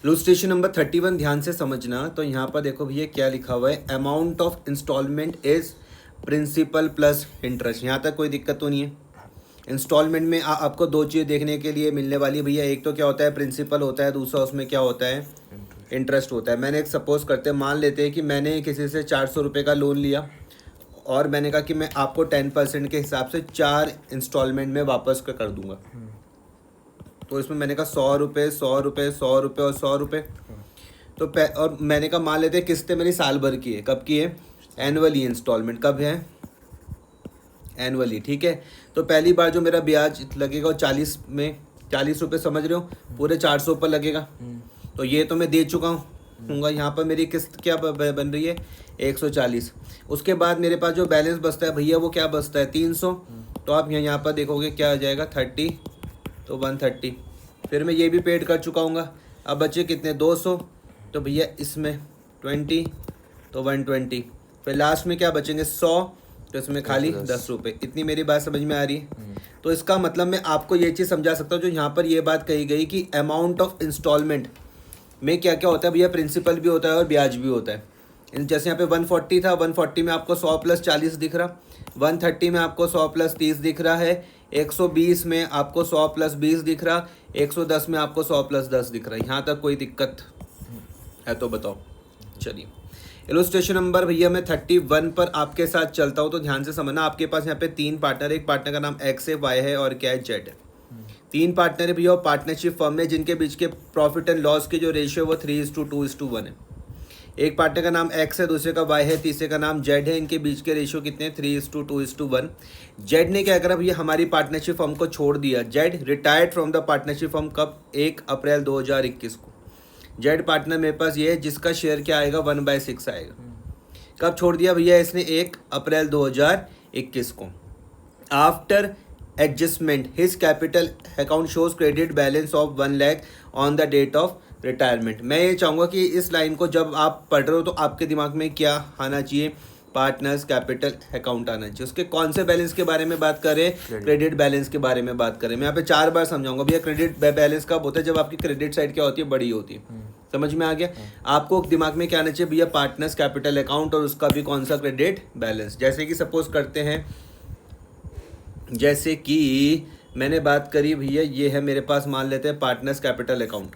Illustration number 31 ध्यान से समझना। तो यहाँ पर देखो भैया क्या लिखा हुआ है, amount of installment is principal plus interest. यहाँ तक कोई दिक्कत तो नहीं है। इंस्टॉलमेंट में आपको दो चीज़ देखने के लिए मिलने वाली है भैया, एक तो क्या होता है प्रिंसिपल होता है, दूसरा उसमें क्या होता है इंटरेस्ट होता है। मैंने एक सपोज करते हैं, मान लेते हैं कि मैंने किसी से 400 रुपये का लोन लिया और मैंने कहा कि मैं आपको 10% के हिसाब से 4 इंस्टॉलमेंट में वापस कर दूंगा। तो इसमें मैंने कहा 100 रुपये, 100 रुपये, 100 रुपये और 100 रुपये। तो और मैंने कहा मान लेते हैं किस्तें मेरी साल भर की है। कब की है? Annually installment. कब है? एनुअली। ठीक है। तो पहली बार जो मेरा ब्याज लगेगा वो 40 में 40 रुपये, समझ रहे हो, पूरे 400 पर लगेगा। तो ये तो मैं दे चुका हूँ। यहाँ पर मेरी किस्त क्या बन रही है? 140। उसके बाद मेरे पास जो बैलेंस बचता है भैया वो क्या बचता है? 300। तो आप यहाँ पर देखोगे क्या आ जाएगा? 30, तो 130। फिर मैं ये भी पेड कर चुका हूँ। अब बचे कितने? 200। तो भैया इसमें 20, तो 120। फिर लास्ट में क्या बचेंगे? 100। तो इसमें खाली 10 रुपये। इतनी मेरी बात समझ में आ रही है? तो इसका मतलब मैं आपको ये चीज़ समझा सकता हूँ जो यहाँ पर ये बात कही गई कि अमाउंट ऑफ इंस्टॉलमेंट में क्या क्या होता है भैया, प्रिंसिपल भी होता है और ब्याज भी होता है। जैसे यहाँ पे 140 था, 140 में आपको 100 प्लस 40 दिख रहा, 130 में आपको 100 प्लस 30 दिख रहा है, 120 में आपको 100 प्लस 20 दिख रहा, 110 में आपको 100 प्लस 10 दिख रहा है। यहाँ तक कोई दिक्कत है तो बताओ। चलिए इलस्ट्रेशन नंबर भैया मैं 31 पर आपके साथ चलता हूँ। तो ध्यान से समझना, आपके पास यहाँ पे 3 पार्टनर है। एक पार्टनर का नाम एक्स है, वाई है और क्या है? जेड है। 3 पार्टनर है भैया और पार्टनरशिप फर्म है जिनके बीच के प्रॉफिट एंड लॉस के जो रेशियो वो 3:2:1 है। एक पार्टनर का नाम एक्स है, दूसरे का वाई है, तीसरे का नाम जेड है। इनके बीच के रेशियो कितने? 3:2:1। जेड ने क्या करा भैया? हमारी पार्टनरशिप फर्म को छोड़ दिया। Z retired from the partnership firm कब? 1 अप्रैल 2021 को। जेड पार्टनर मेरे पास ये है जिसका शेयर क्या आएगा? 1/6 आएगा। कब छोड़ दिया भैया इसने? 1 अप्रैल 2021 को। After adjustment his capital account shows credit balance of 1 lakh on the date of retirement. मैं ये चाहूँगा कि इस लाइन को जब आप पढ़ रहे हो तो आपके दिमाग में क्या आना चाहिए? पार्टनर्स कैपिटल अकाउंट आना चाहिए। उसके कौन से बैलेंस के बारे में बात करें? क्रेडिट बैलेंस के बारे में बात करें। मैं यहाँ पे 4 बार समझाऊंगा भैया। क्रेडिट बैलेंस कब होता है? जब आपकी क्रेडिट साइड क्या होती है? बड़ी होती है। समझ में आ गया? आपको दिमाग में क्या आना चाहिए भैया? पार्टनर्स कैपिटल अकाउंट और उसका भी कौन सा? Credit balance. जैसे कि सपोज करते हैं, जैसे कि मैंने बात करी भैया, ये है मेरे पास, मान लेते हैं पार्टनर्स कैपिटल अकाउंट।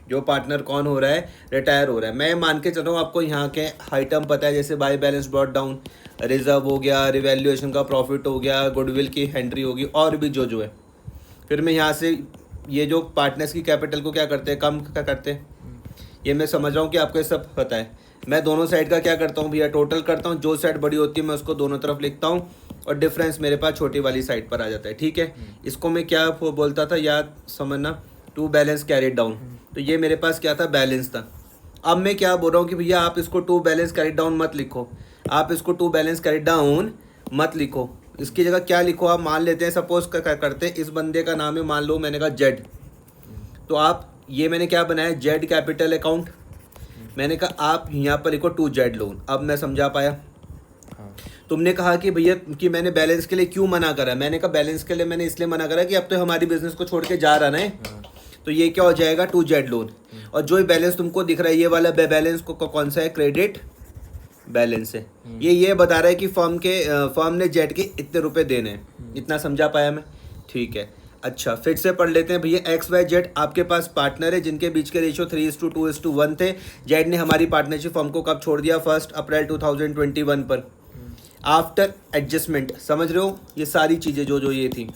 जो पार्टनर कौन हो रहा है? रिटायर हो रहा है। मैं मान के चल रहा हूँ आपको यहाँ के आइटम पता है, जैसे by balance brought down, reserve हो गया, रिवैल्यूएशन का प्रॉफिट हो गया, गुडविल की एंट्री होगी और भी जो है। फिर मैं यहाँ से ये जो पार्टनर्स की कैपिटल को क्या करते हैं? कम क्या करते हैं? ये मैं समझ रहा हूँ कि आपको ये सब पता है। मैं दोनों साइड का क्या करता हूँ भैया? टोटल करता हूँ। जो साइड बड़ी होती है मैं उसको दोनों तरफ लिखता हूँ और डिफरेंस मेरे पास छोटी वाली साइड पर आ जाता है। ठीक है। इसको मैं क्या बोलता था? याद समझना, टू बैलेंस कैरिड डाउन। तो ये मेरे पास क्या था? बैलेंस था। अब मैं क्या बोल रहा हूँ कि भैया आप इसको टू बैलेंस कैरिड डाउन मत लिखो, आप इसको टू बैलेंस कैरिड डाउन मत लिखो। इसकी जगह क्या लिखो? आप मान लेते हैं, सपोज क्या करते हैं, इस बंदे का नाम है, मान लो मैंने कहा जेड। तो आप ये मैंने क्या बनाया? Z capital account. मैंने कहा आप यहाँ पर लिखो टू जेड लोन। अब मैं समझा पाया? तुमने कहा कि भैया कि मैंने बैलेंस के लिए क्यों मना करा? मैंने कहा बैलेंस के लिए मैंने इसलिए मना करा कि अब तो हमारी बिजनेस को छोड़ के जा रहा है। तो ये क्या हो जाएगा? To Z loan. और जो बैलेंस तुमको दिख रहा है ये वाला बैलेंस को कौन सा है? क्रेडिट बैलेंस है। ये बता रहा है कि फर्म ने जेड के इतने रुपए देने हैं। इतना समझा पाया मैं? ठीक है। अच्छा फिर से पढ़ लेते हैं भैया। एक्स वाई जेड आपके पास पार्टनर है जिनके बीच के रेशियो 3:2:1 थे। जेड ने हमारी पार्टनरशिप फर्म को कब छोड़ दिया? 1 अप्रैल 2021 पर। आफ्टर एडजस्टमेंट, समझ रहे हो? ये सारी चीज़ें जो ये थी,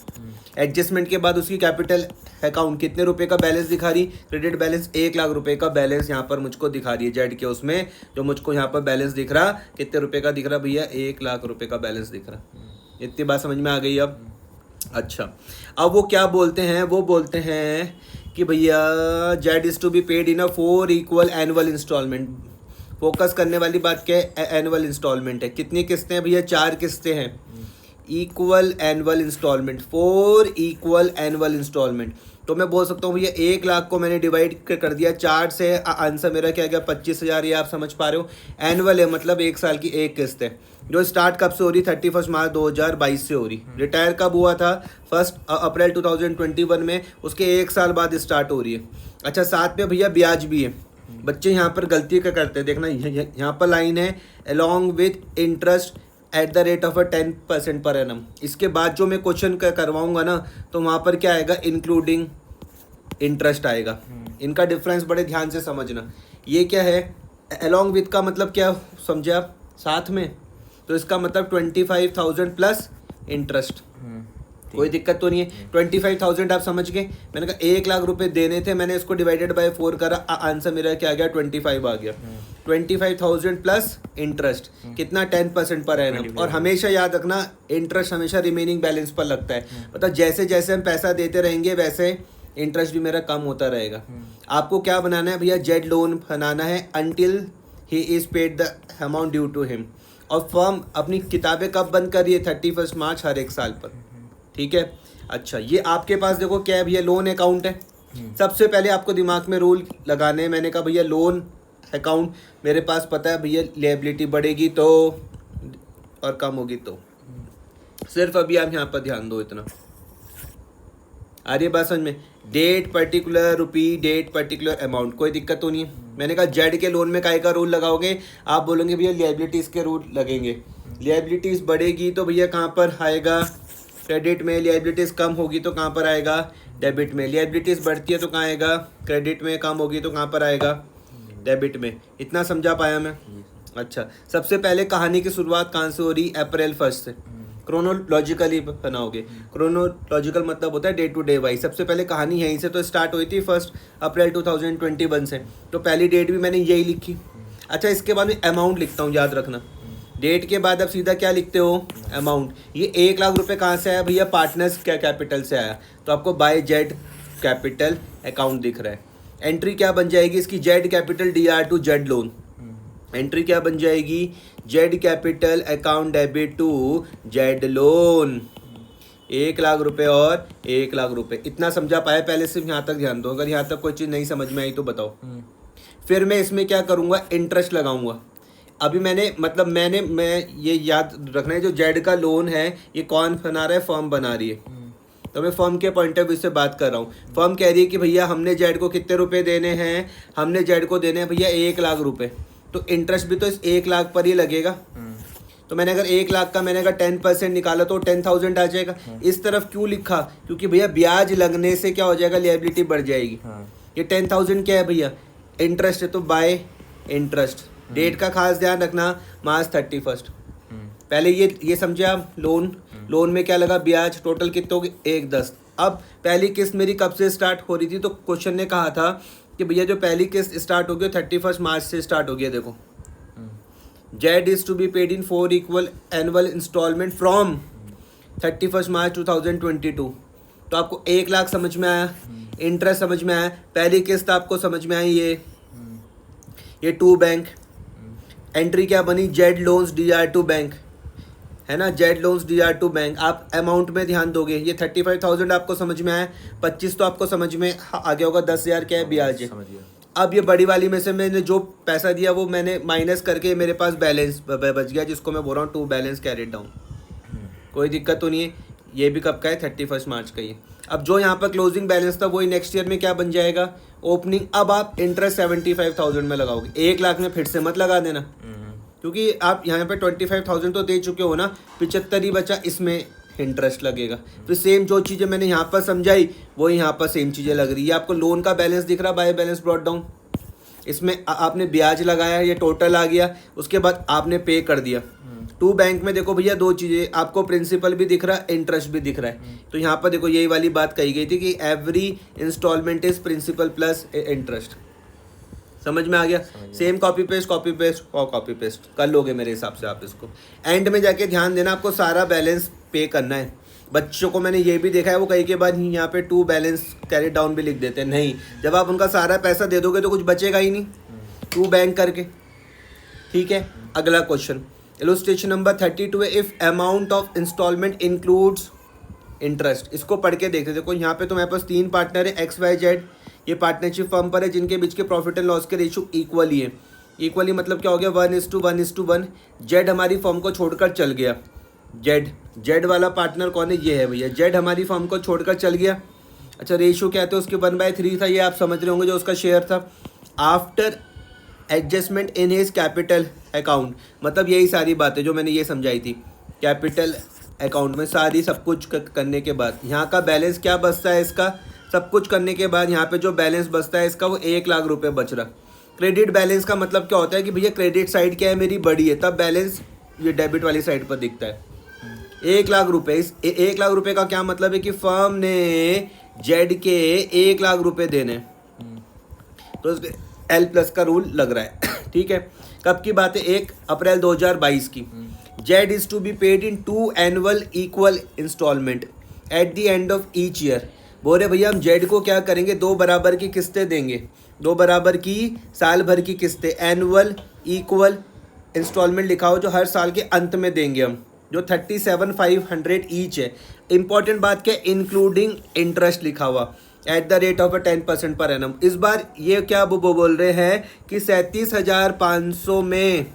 एडजस्टमेंट के बाद उसकी कैपिटल अकाउंट कितने रुपए का बैलेंस दिखा रही? क्रेडिट बैलेंस 1 लाख रुपए का बैलेंस यहाँ पर मुझको दिखा रही है। जेड के उसमें जो मुझको यहाँ पर बैलेंस दिख रहा, कितने रुपए का दिख रहा भैया? 1 लाख रुपए का बैलेंस दिख रहा। इतनी बात समझ में आ गई अब? अच्छा, अब वो क्या बोलते हैं? वो बोलते हैं कि भैया Z is to be paid in 4 equal annual installment. Focus करने वाली बात क्या है? एनुअल इंस्टॉलमेंट है। कितनी किस्तें हैं भैया? 4 किस्तें हैं। Equal annual installment, 4 equal annual installment. तो मैं बोल सकता हूँ भैया 1 लाख को मैंने डिवाइड कर दिया 4 से, आंसर मेरा क्या गया 25,000। ये आप समझ पा रहे हो, एनुअल है मतलब 1 साल की एक किस्त है, जो स्टार्ट कब से हो रही, 31 मार्च 2022 से हो रही। रिटायर कब हुआ था, 1 अप्रैल 2021 में, उसके 1 साल बाद स्टार्ट हो रही है। अच्छा, साथ में भैया ब्याज भी है। बच्चे यहाँ पर गलती क्या करते हैं, देखना यहाँ पर लाइन है along with interest at the rate of 10% per annum. इसके बाद जो मैं क्वेश्चन करवाऊंगा ना, तो वहाँ पर क्या आएगा, इंक्लूडिंग इंटरेस्ट आएगा। इनका डिफरेंस बड़े ध्यान से समझना। ये क्या है, अलॉन्ग विथ का मतलब क्या समझे आप, साथ में, तो इसका मतलब 25,000 प्लस इंटरेस्ट। कोई दिक्कत तो नहीं है। 25,000 आप समझ गए, मैंने कहा 1 लाख रुपए देने थे, मैंने इसको डिवाइडेड बाय 4 करा, आंसर मेरा क्या आ गया, 25 आ गया। 25,000 प्लस इंटरेस्ट कितना, 10% पर एनम। और हमेशा याद रखना, इंटरेस्ट हमेशा रिमेनिंग बैलेंस पर लगता है। मतलब जैसे जैसे हम पैसा देते रहेंगे वैसे इंटरेस्ट भी मेरा कम होता रहेगा। आपको क्या बनाना है भैया, जेड लोन बनाना है until he is paid the amount due to him. और फर्म अपनी किताबें कब बंद कर रही है, 31 मार्च हर एक साल पर। ठीक है। अच्छा, ये आपके पास देखो क्या है भैया, लोन अकाउंट है। सबसे पहले आपको दिमाग में रूल लगाने हैं। मैंने कहा भैया लोन अकाउंट मेरे पास पता है भैया, लिएबिलिटी बढ़ेगी तो और कम होगी तो। सिर्फ अभी आप यहाँ पर ध्यान दो इतना, आ रही है बात समझ में। डेट पर्टिकुलर रुपी, डेट पर्टिकुलर अमाउंट, कोई दिक्कत तो नहीं है। मैंने कहा जेड के लोन में काय का रूल लगाओगे, आप बोलोगे भैया लिएबिलिटीज़ के रूल लगेंगे। लिएबिलिटीज़ बढ़ेगी तो भैया कहाँ पर आएगा, क्रेडिट में। लिएबिलिटीज़ कम होगी तो कहाँ पर आएगा, डेबिट में। लिएबिलिटीज़ बढ़ती है तो कहाँ आएगा, क्रेडिट में। कम होगी तो कहाँ पर आएगा, डेबिट में। इतना समझा पाया मैं। अच्छा, सबसे पहले कहानी की शुरुआत कहाँ से हो रही, अप्रैल 1 से। क्रोनोलॉजिकली बनाओगे, क्रोनोलॉजिकल मतलब होता है डे टू डे वाइज। सबसे पहले कहानी यहीं से तो स्टार्ट हुई थी, 1 अप्रैल 2021 से। तो पहली डेट भी मैंने यही लिखी। अच्छा, इसके बाद में अमाउंट लिखता हूँ, याद रखना। डेट के बाद अब सीधा क्या लिखते हो, अमाउंट। ये 1 लाख रुपए कहाँ से आया भैया, पार्टनर्स कैपिटल से आया। तो आपको बाय जेड कैपिटल अकाउंट दिख रहा है। एंट्री क्या बन जाएगी इसकी, Z capital DR to Z loan. Entry क्या बन जाएगी, Z capital account debit to Z loan. 1 lakh रुपए और 1 लाख रुपए। इतना समझा पाया, पहले सिर्फ यहाँ तक ध्यान दो। अगर यहाँ तक कोई चीज़ नहीं समझ में आई तो बताओ। फिर मैं इसमें क्या करूँगा, इंटरेस्ट लगाऊंगा। अभी मैं ये याद रखना है, जो जेड का लोन है ये कौन बना रहा है, फर्म बना रही है। तो मैं फर्म के पॉइंट ऑफ व्यू से बात कर रहा हूँ। फर्म कह रही है कि भैया हमने जेड को कितने रुपए देने हैं, हमने जेड को देने हैं भैया 1 लाख रुपए। तो इंटरेस्ट भी तो इस 1 लाख पर ही लगेगा। तो मैंने अगर 1 लाख का मैंने अगर 10% निकाला तो 10,000 आ जाएगा। इस तरफ क्यों लिखा, क्योंकि भैया ब्याज लगने से क्या हो जाएगा, लिएबिलिटी बढ़ जाएगी। ये 10,000 क्या है भैया, इंटरेस्ट है, तो बाय इंटरेस्ट। डेट का खास ध्यान रखना, मार्च 31। पहले ये समझे आप, लोन में क्या लगा, ब्याज। टोटल कितने हो गए, 1,10। अब पहली किस्त मेरी कब से स्टार्ट हो रही थी, तो क्वेश्चन ने कहा था कि भैया जो पहली किस्त स्टार्ट हो गई 31 मार्च से स्टार्ट हो गया। देखो, Z is to be paid in 4 equal annual installment from 31 March 2022। तो आपको 1 लाख समझ में आया, इंटरेस्ट समझ में आया, पहली किस्त आपको समझ में आई। ये 2 बैंक। एंट्री क्या बनी, जेड लोन्स DR2 बैंक, है ना, जेड लोन्स DR2 बैंक। आप अमाउंट में ध्यान दोगे, ये 35,000 आपको समझ में आया, 25 तो आपको समझ में आ गया होगा, 10,000 क्या है, ब्याज है। अब ये बड़ी वाली में से मैंने जो पैसा दिया वो मैंने माइनस करके मेरे पास बैलेंस बच गया, जिसको मैं बोल रहा हूँ 2 बैलेंस कैरिड डाउन। कोई दिक्कत तो नहीं है। ये भी कब का है, 31 मार्च का ही। अब जो यहाँ पर क्लोजिंग बैलेंस था वही नेक्स्ट ईयर में क्या बन जाएगा, ओपनिंग। अब आप इंटरेस्ट 75,000 में लगाओगे, 1 लाख में फिर से मत लगा देना, क्योंकि आप यहाँ पे 25,000 तो दे चुके हो ना, 75 ही बचा, इसमें इंटरेस्ट लगेगा। फिर सेम जो चीज़ें मैंने यहाँ पर समझाई वो यहाँ पर सेम चीज़ें लग रही है। आपको लोन का बैलेंस दिख रहा, बाय बैलेंस ब्रॉट डाउन। इसमें आपने ब्याज लगाया, ये टोटल आ गया, उसके बाद आपने पे कर दिया। 2 बैंक में देखो भैया 2 चीज़ें, आपको प्रिंसिपल भी दिख रहा है, इंटरेस्ट भी दिख रहा है। तो यहाँ पर देखो यही वाली बात कही गई थी कि every installment is principal plus interest. समझ में आ गया। सेम कॉपी पेस्ट और कॉपी पेस्ट कर लोगे मेरे हिसाब से आप इसको। एंड में जाके ध्यान देना, आपको सारा बैलेंस पे करना है। बच्चों को मैंने ये भी देखा है, वो कई के बाद यहाँ पे 2 बैलेंस कैरी डाउन भी लिख देते हैं। नहीं, जब आप उनका सारा पैसा दे दोगे तो कुछ बचेगा ही नहीं, 2 बैंक करके। ठीक है, अगला क्वेश्चन। इलस्ट्रेशन नंबर 32 है, if amount of installment includes interest. इसको पढ़ के देखते, देखो यहाँ पे तो मेरे पास 3 पार्टनर है XYZ, ये पार्टनरशिप फर्म पर है जिनके बीच के प्रॉफिट एंड लॉस के रेशियो इक्वली है। इक्वली मतलब क्या हो गया, 1:1:1। जेड हमारी फर्म को छोड़कर चल गया, जेड वाला पार्टनर कौन है, ये है भैया, जेड हमारी फर्म को छोड़कर चल गया। अच्छा रेशियो क्या है, उसके 1/3 था, ये आप समझ रहे होंगे जो उसका शेयर था। After adjustment in his capital account, मतलब यही सारी बातें जो मैंने ये समझाई थी, कैपिटल अकाउंट में सारी सब कुछ करने के बाद यहाँ का बैलेंस क्या बचता है इसका, सब कुछ करने के बाद यहाँ पे जो बैलेंस बचता है इसका वो 1 लाख रुपए बच रहा। क्रेडिट बैलेंस का मतलब क्या होता है कि भैया क्रेडिट साइड क्या है मेरी बड़ी है, तब बैलेंस ये डेबिट वाली साइड पर दिखता है। 1 लाख रुपए, इस 1 लाख रुपए का क्या मतलब है कि फर्म ने जेड के 1 लाख रुपए देने, तो L+ का रूल लग रहा है ठीक है। कब की बात है, 1 अप्रैल 2022 की। Z is to be paid in 2 annual equal installment at the end of each year. बोल रहे भैया हम जेड को क्या करेंगे, 2 बराबर की किस्तें देंगे, 2 बराबर की साल भर की किस्तें, एनुअल इक्वल इंस्टॉलमेंट लिखा हो जो हर साल के अंत में देंगे हम, जो 37,500 ईच है। इंपॉर्टेंट बात क्या, इंक्लूडिंग इंटरेस्ट लिखा हुआ eight the rate of 10% per annum. इस बार ये क्या बोल रहे हैं कि 37,500 में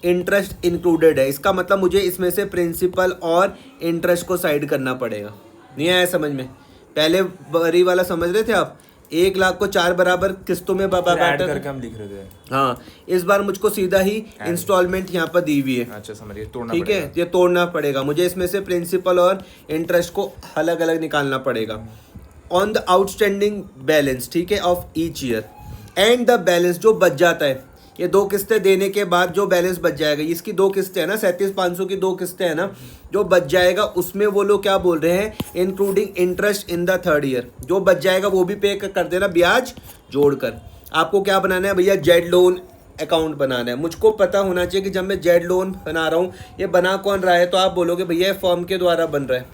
इंटरेस्ट इंक्लूडेड है, इसका मतलब मुझे इसमें से प्रिंसिपल और इंटरेस्ट को साइड करना पड़ेगा। नहीं आया समझ में, पहले बरी वाला समझ रहे थे आप, 1 लाख को 4 बराबर किस्तों में ऐड करके हम लिख रहे थे। हाँ, इस बार मुझको सीधा ही इंस्टॉलमेंट यहाँ पर दी हुई है। अच्छा समझिए, तोड़ना ठीक है, ये तोड़ना पड़ेगा मुझे, इसमें से प्रिंसिपल और इंटरेस्ट को अलग अलग निकालना पड़ेगा। ऑन द आउटस्टैंडिंग बैलेंस, ठीक है, of each year and the balance जो बच जाता है, ये 2 किस्तें देने के बाद जो बैलेंस बच जाएगा, इसकी 2 किस्तें है ना, 37,500 की 2 किस्तें है ना, जो बच जाएगा उसमें वो लोग क्या बोल रहे हैं, including interest in the 3rd year, जो बच जाएगा वो भी पे कर देना ब्याज जोड़कर। आपको क्या बनाना है भैया, जेड लोन अकाउंट बनाना है। मुझको पता होना चाहिए कि जब मैं जेड लोन बना रहा हूँ ये बना कौन रहा है, तो आप बोलोगे भैया फर्म के द्वारा बन रहा है,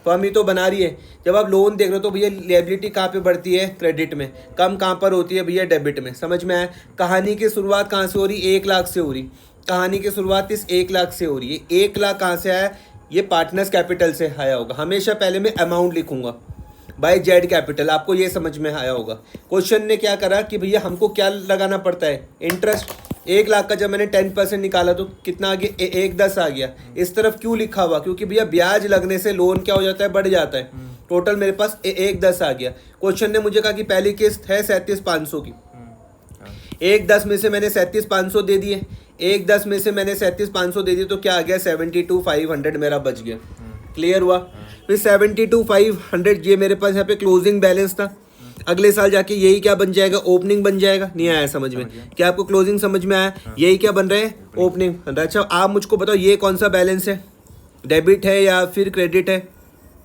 फर्म ही तो बना रही है। जब आप लोन देख रहे हो तो भैया लायबिलिटी कहाँ पे बढ़ती है, क्रेडिट में, कम कहाँ पर होती है भैया, डेबिट में। समझ में आया, कहानी की शुरुआत कहाँ से हो रही, 1 लाख से हो रही, कहानी की शुरुआत इस 1 लाख से हो रही है। 1 लाख कहाँ से आया, ये पार्टनर्स कैपिटल से आया होगा। हमेशा पहले मैं अमाउंट लिखूंगा बाय जेड कैपिटल, आपको ये समझ में आया होगा। क्वेश्चन ने क्या करा कि भैया हमको क्या लगाना पड़ता है, इंटरेस्ट। 1 लाख का जब मैंने 10% निकाला तो कितना आ गया, 1,10 आ गया। इस तरफ क्यों लिखा हुआ, क्योंकि भैया ब्याज लगने से लोन क्या हो जाता है, बढ़ जाता है। टोटल मेरे पास 1,10 आ गया। क्वेश्चन ने मुझे कहा कि पहली किस्त है 37,500 की, 1,10 में से मैंने 37,500 दे दिए, 1,10 में से मैंने 37,500 दे दिए तो क्या आ गया, 72,500 मेरा बच गया। क्लियर हुआ। फिर 72,500 ये मेरे पास यहाँ पे क्लोजिंग बैलेंस था। अगले साल जाके यही क्या बन जाएगा, ओपनिंग बन जाएगा। नहीं आया समझ में, क्या आपको क्लोजिंग समझ में आया, यही क्या बन रहा है, ओपनिंग बन रहा है। अच्छा आप मुझको बताओ ये कौन सा बैलेंस है, डेबिट है या फिर क्रेडिट है,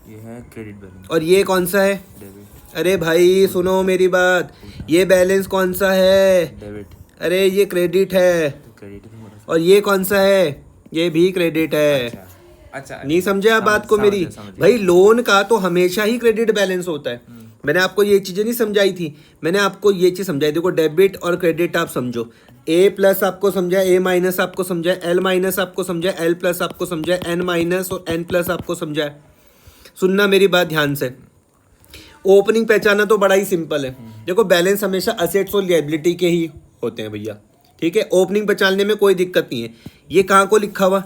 ये है क्रेडिट बैलेंस। और ये कौन सा है, डेबिट। अरे भाई सुनो मेरी बात, ये बैलेंस कौन सा है, डेबिट। अरे ये क्रेडिट है, क्रेडिट। और ये कौन सा है, ये भी क्रेडिट है। अच्छा नहीं समझे आप बात को मेरी, भाई लोन का तो हमेशा ही क्रेडिट बैलेंस होता है। मैंने आपको ये चीजें नहीं समझाई थी, मैंने आपको ये चीज समझाई। देखो डेबिट और क्रेडिट आप समझो, A+ आपको समझा, A- आपको समझा, L- आपको समझा, L+ आपको समझा, N- और N+ आपको समझा। सुनना मेरी बात ध्यान से, ओपनिंग पहचाना तो बड़ा ही सिंपल है। देखो बैलेंस हमेशा असेट्स और लायबिलिटी के ही होते हैं भैया, ठीक है। ओपनिंग पहचानने में कोई दिक्कत नहीं है। ये कहाँ को लिखा हुआ,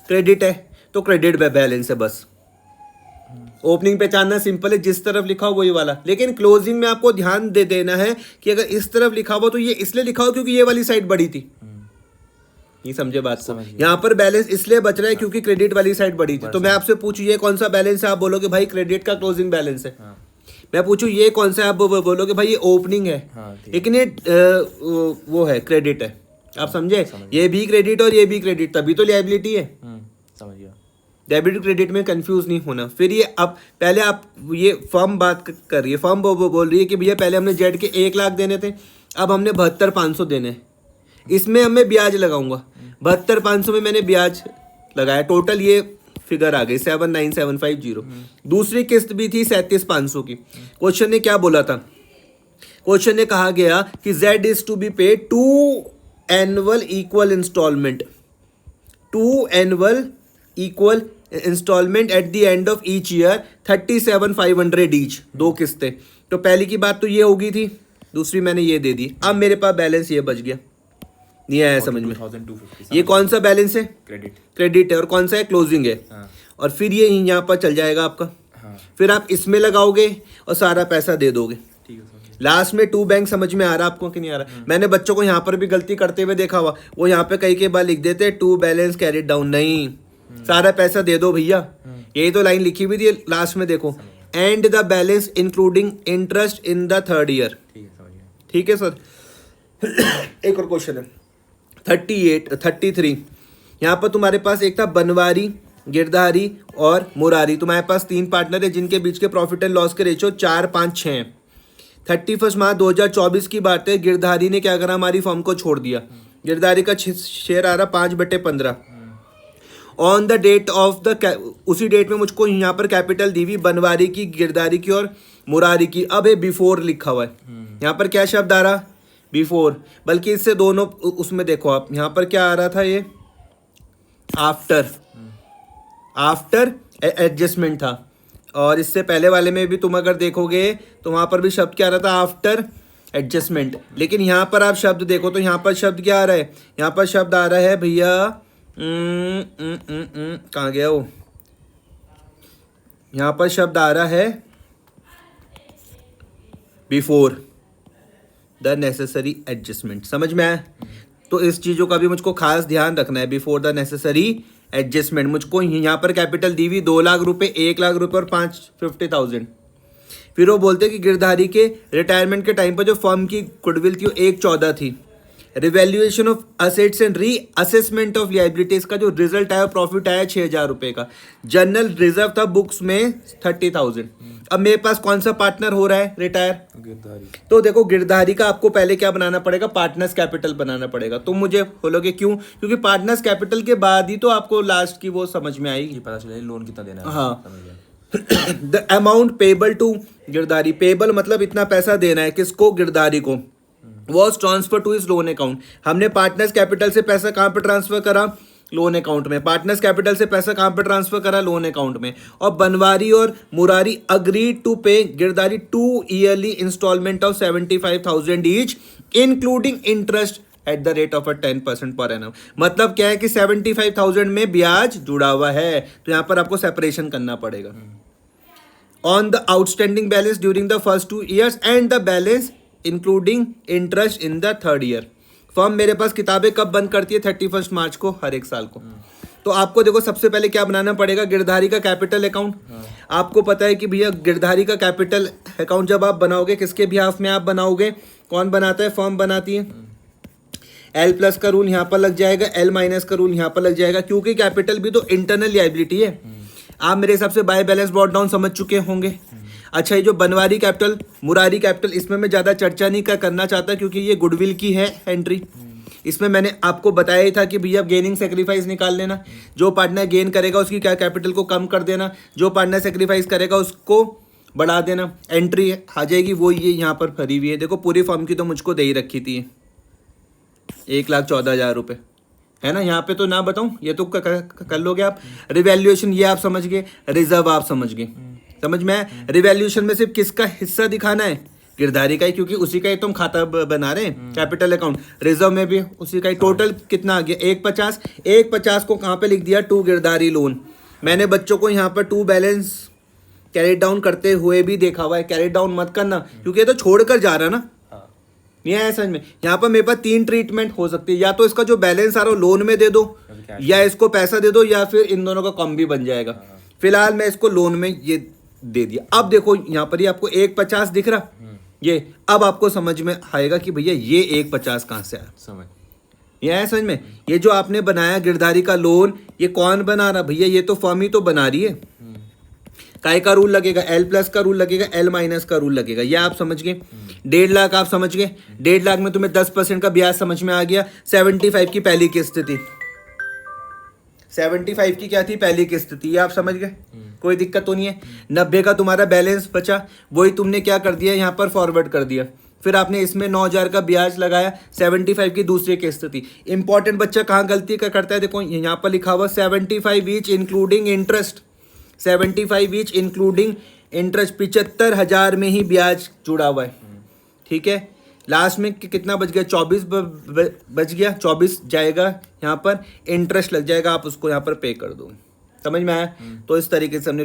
क्रेडिट है तो क्रेडिट बैलेंस है बस। ओपनिंग पहचानना सिंपल है, जिस तरफ लिखा हो वही वाला। लेकिन क्लोजिंग में आपको ध्यान दे देना है कि अगर इस तरफ लिखा हुआ तो ये इसलिए लिखा हो क्योंकि ये वाली साइड बड़ी थी। नहीं समझे बात को, यहाँ पर बैलेंस इसलिए बच रहा है क्योंकि क्रेडिट वाली साइड बड़ी थी। तो मैं आपसे पूछूं ये कौन सा बैलेंस है, आप बोलोगे भाई क्रेडिट का क्लोजिंग बैलेंस है। मैं पूछूं ये कौन सा है, आप बोलोगे भाई ये ओपनिंग है, लेकिन ये वो है क्रेडिट है। आप समझे, ये भी क्रेडिट और ये भी क्रेडिट, तभी तो लायबिलिटी है। समझ गया। डेबिट क्रेडिट में कंफ्यूज नहीं होना। फिर ये अब पहले आप ये फर्म बात कर रही है, फर्म बोल रही है कि भैया पहले हमने जेड के 1 लाख देने थे, अब हमने 72,500 देने हैं। इसमें अब मैं ब्याज लगाऊंगा, 72,500 में मैंने ब्याज लगाया, टोटल ये फिगर आ गई 79,750। दूसरी किस्त भी थी 37,500 की। क्वेश्चन ने क्या बोला था, क्वेश्चन ने कहा गया कि Z is to be paid 2 annual equal installment, 2 annual equal installment at the end of each year 37,500 each, 2 किस्तें। तो पहली की बात तो ये होगी थी, दूसरी मैंने ये दे दी। अब मेरे पास बैलेंस ये बच गया, नहीं आया समझ में। 4250 ये कौन सा बैलेंस है? क्रेडिट। क्रेडिट है। और कौन सा है? क्लोजिंग है। हाँ और फिर ये यहाँ पर चल जाएगा आपका। हाँ फिर आप इसमें लगाओगे और सारा पैसा दे दोगे। ठीक है समझ गया। लास्ट में 2 बैंक समझ में आ रहा आपको कि नहीं आ रहा? मैंने बच्चों को यहाँ पर भी गलती करते हुए देखा हुआ, वो यहाँ पे कई के बार लिख देते 2 बैलेंस कैरिड डाउन, नहीं, सारा पैसा दे दो भैया। यही तो लाइन लिखी हुई थी लास्ट में, देखो, and the balance including interest in the 3rd year. ठीक है समझ गया। ठीक है सर। एक और क्वेश्चन है 33। यहाँ पर तुम्हारे पास एक था बनवारी, गिरधारी और मुरारी। तुम्हारे पास 3 पार्टनर है जिनके बीच के प्रॉफिट एंड लॉस के रेशियो 4, 5, 6 हैं। 31 मार्च 2024 की बात है। गिरधारी ने क्या करा? हमारी फर्म को छोड़ दिया। गिरधारी का शेयर आ रहा 5/15। On the date of the, उसी डेट में मुझको यहाँ पर कैपिटल दी हुई बनवारी की, गिरधारी की और मुरारी की। अब ये बिफोर लिखा हुआ है, यहाँ पर क्या शब्द आ रहा? बिफोर। बल्कि इससे दोनों उसमें देखो आप, यहाँ पर क्या आ रहा था? ये आफ्टर एडजस्टमेंट था। और इससे पहले वाले में भी तुम अगर देखोगे तो वहाँ पर भी शब्द क्या आ रहा था? After adjustment. लेकिन यहाँ पर आप शब्द देखो तो यहाँ पर शब्द क्या आ रहा है? यहाँ पर शब्द आ रहा है भैया, कहाँ गया वो? यहाँ पर शब्द आ रहा है बिफोर द नेसेसरी एडजस्टमेंट। समझ में आया? तो इस चीज़ों का भी मुझको खास ध्यान रखना है। Before the necessary adjustment. मुझको यहाँ पर कैपिटल दी हुई 2 लाख रुपए, 1 लाख रुपए और 50,000। फिर वो बोलते कि गिरधारी के रिटायरमेंट के टाइम पर जो फर्म की गुडविल थी वो 1/14 थी। Revaluation of assets and re assessment of liabilities का जो रिजल्ट आया, प्रॉफिट आया 6,000 रुपए का। जनरल रिजर्व था बुक्स में 30,000। अब मेरे पास कौन सा पार्टनर हो रहा है रिटायर? गिरधारी। तो देखो गिरधारी का आपको पहले क्या बनाना पड़ेगा? पार्टनर्स कैपिटल बनाना पड़ेगा। तुम मुझे बोलोगे क्यों? क्योंकि पार्टनर्स कैपिटल के बाद ही तो आपको लास्ट की वो समझ में आएगी। ये पता चले लोन कितना देना है। हाँ। समझ गया। The amount payable to Girdhari, payable मतलब इतना पैसा देना है किसको? गिरधारी को। Was transfer to is loan account. हमने पार्टनर्स कैपिटल से पैसा कहाँ पे ट्रांसफर करा? लोन अकाउंट में। पार्टनर्स कैपिटल से पैसा कहाँ पे ट्रांसफर करा? लोन अकाउंट में। और बनवारी और Murari agreed to pay Girdhari 2 yearly installment of 75,000 each including interest at the rate of 10% per annum. मतलब क्या है कि 75,000 में ब्याज जुड़ा हुआ है, तो यहाँ पर आपको सेपरेशन करना पड़ेगा। On the outstanding balance during the first 2 years and the balance including interest in the 3rd year. Firm मेरे पास किताबें कब बंद करती है? 31 मार्च को, हर एक साल को। तो आपको देखो सबसे पहले क्या बनाना पड़ेगा? गिरधारी का कैपिटल अकाउंट। आपको पता है कि भैया गिरधारी का कैपिटल अकाउंट जब आप बनाओगे, किसके बिहाफ में आप बनाओगे? कौन बनाता है? फर्म बनाती है। L+ का रूल यहाँ पर लग जाएगा, L- का रूल यहाँ पर लग जाएगा, क्योंकि कैपिटल भी तो इंटरनल लायबिलिटी है। आप मेरे हिसाब से बाय बैलेंस ब्रॉट डाउन समझ चुके होंगे। अच्छा, ये जो बनवारी कैपिटल, मुरारी कैपिटल, इसमें मैं ज़्यादा चर्चा नहीं करना चाहता क्योंकि ये गुडविल की है एंट्री। इसमें मैंने आपको बताया ही था कि भैया गेनिंग सेक्रीफाइस निकाल लेना। जो पार्टनर गेन करेगा उसकी क्या कैपिटल को कम कर देना, जो पार्टनर सेक्रीफाइस करेगा उसको बढ़ा देना। एंट्री आ जाएगी वो ये यहाँ पर भरी हुई है। देखो पूरी फर्म की तो मुझको दे ही रखी थी 1,14,000 रुपये, है ना? यहाँ पे तो ना बताऊँ, ये तो कर लोगे आप। रिवैल्यूएशन ये आप समझ गए, रिजर्व आप समझ गए। समझ में आया? रिवैल्यूएशन में सिर्फ किसका हिस्सा दिखाना है? गिरधारी का ही, क्योंकि उसी का ही तुम खाता बना रहे हैं कैपिटल अकाउंट। रिजर्व में भी उसी का ही। टोटल कितना आ गया? 150। 150 को कहाँ पे लिख दिया? 2 गिरधारी लोन। मैंने बच्चों को यहाँ पर 2 बैलेंस कैरी डाउन करते हुए भी देखा हुआ है। कैरी डाउन मत करना क्योंकि ये तो छोड़ कर जा रहा ना, नहीं आया समझ में? यहाँ पर मेरे पास 3 ट्रीटमेंट हो सकती है। या तो इसका जो बैलेंस आ रहा है लोन में दे दो, या इसको पैसा दे दो, या फिर इन दोनों का कम भी बन जाएगा। फिलहाल मैं इसको लोन में ये दे दिया। अब देखो यहाँ पर ही आपको 150 दिख रहा ये। अब आपको समझ में आएगा कि भैया ये 150 कहाँ से आया। समझ ये आया समझ में? ये जो आपने बनाया गिरधारी का लोन, ये कौन बना रहा? भैया ये तो फर्म ही तो बना रही है। काय का रूल लगेगा? L+ का रूल लगेगा, L- का रूल लगेगा। ये आप समझ गए। 1.5 लाख आप समझ गए। 1.5 लाख में तुम्हें 10% का ब्याज समझ में आ गया। 75 की पहली किस्त थी। 75 की क्या थी? पहली किस्त थी। ये आप समझ गए, कोई दिक्कत तो नहीं है। 90 का तुम्हारा बैलेंस बचा, वही तुमने क्या कर दिया? यहाँ पर फॉरवर्ड कर दिया। फिर आपने इसमें 9,000 का ब्याज लगाया, 75 की दूसरी किस्त थी। इंपॉर्टेंट बच्चा कहाँ गलती का करता है, देखो यहाँ पर लिखा हुआ 75 each including interest, 75 each including interest, 75,000 में ही ब्याज जुड़ा हुआ है, ठीक है। लास्ट में कितना बच गया, 24 बच गया, 24 जाएगा यहाँ पर, इंटरेस्ट लग जाएगा, आप उसको यहाँ पर पे कर दो। समझ में आया? तो इस तरीके से हमने